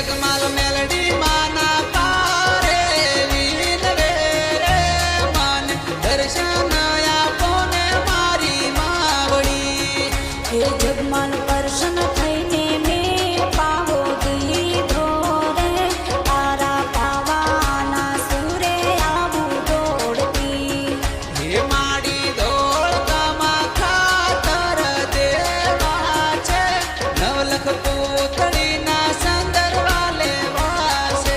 જગમાલ મેલડી માના પારે વિનવે રે મન દર્શન આપો ને મારી માવડી હે જગમાલ પ્રસન્ન થઈને મેં પાવો દીધો રે તારા પાવાના સુરે આવું દોડતી હે માડી દોડતામાં ખાતર દેવા છે નવલખ પૂતળીના સંદરવા લેવા છે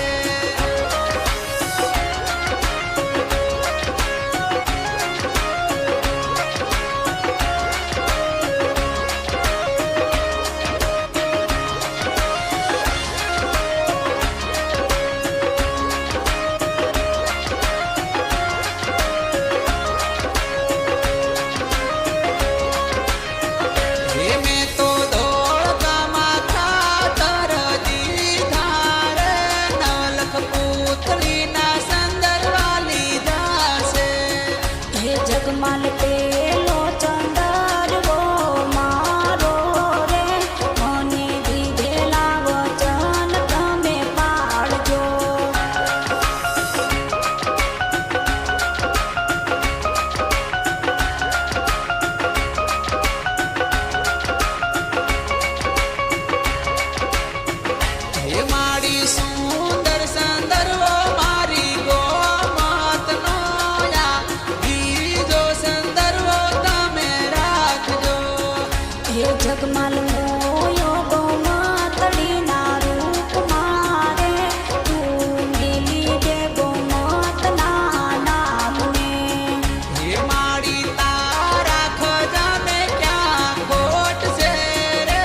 હે મેં તો દોડતામાં ખાતર દીધા રે નવલખ પૂતળીના સંદરવા લીધા છે હે જગમાલ પેલો ચંદરવો મારો રે મને દીધેલા વચન તમે પાળજો હે માડી સુંદર સંદર્ભો મારી ગોમતનો યા બીજો સંદર્ભો તમે રાખજો હે જગમાલ મોયો ગોમતડીના રૂપ મારે તું મેલી દે ગોમતના નામને હે માડી તારા ખજાને ક્યાં ખોટ છે રે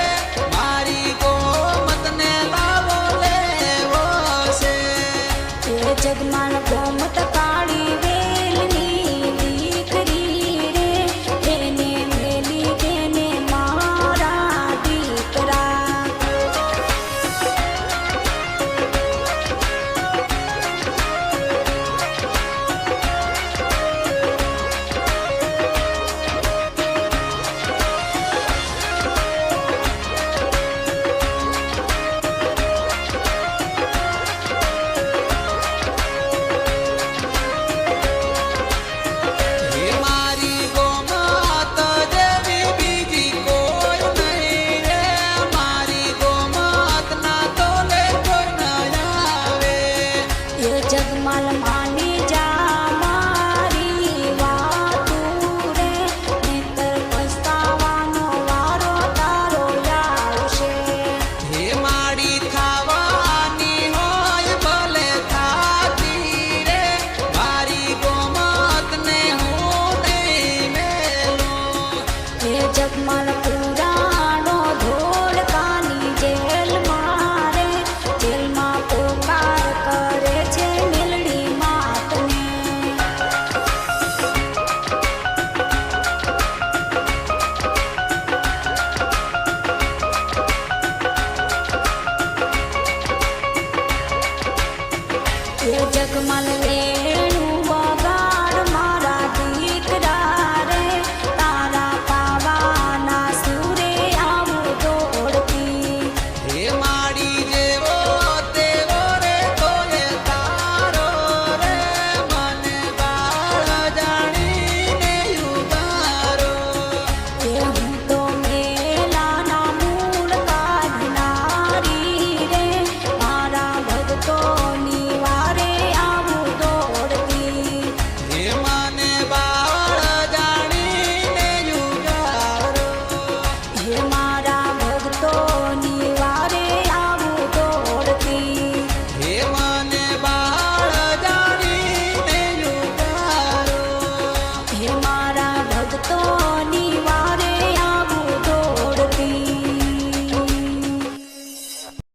મારી ગોમતને લાવો લેવો છે હે જગમાલ ગોમત કાળી વેલની દીકરી રે એને મેલી દેને મારા દીકરા હે મારી ગોમત જેવી બીજી કોઈ નહીં રે મારી ગોમતના તોલે કોઈ ન આવે હે જગમાલ માની જા મારી વાતું રે નહીંતર પસ્તાવાનો વારો તારો આવશે હે માડી થાવાની હોય ભલે થાતી રે મારી ગોમતને હું નહીં મેલું હે જગમાલ પુરાણો ધોળકાની જેલ મારે જેલમાં પોકાર કરે છે મેલડી માતને હે જગમાલ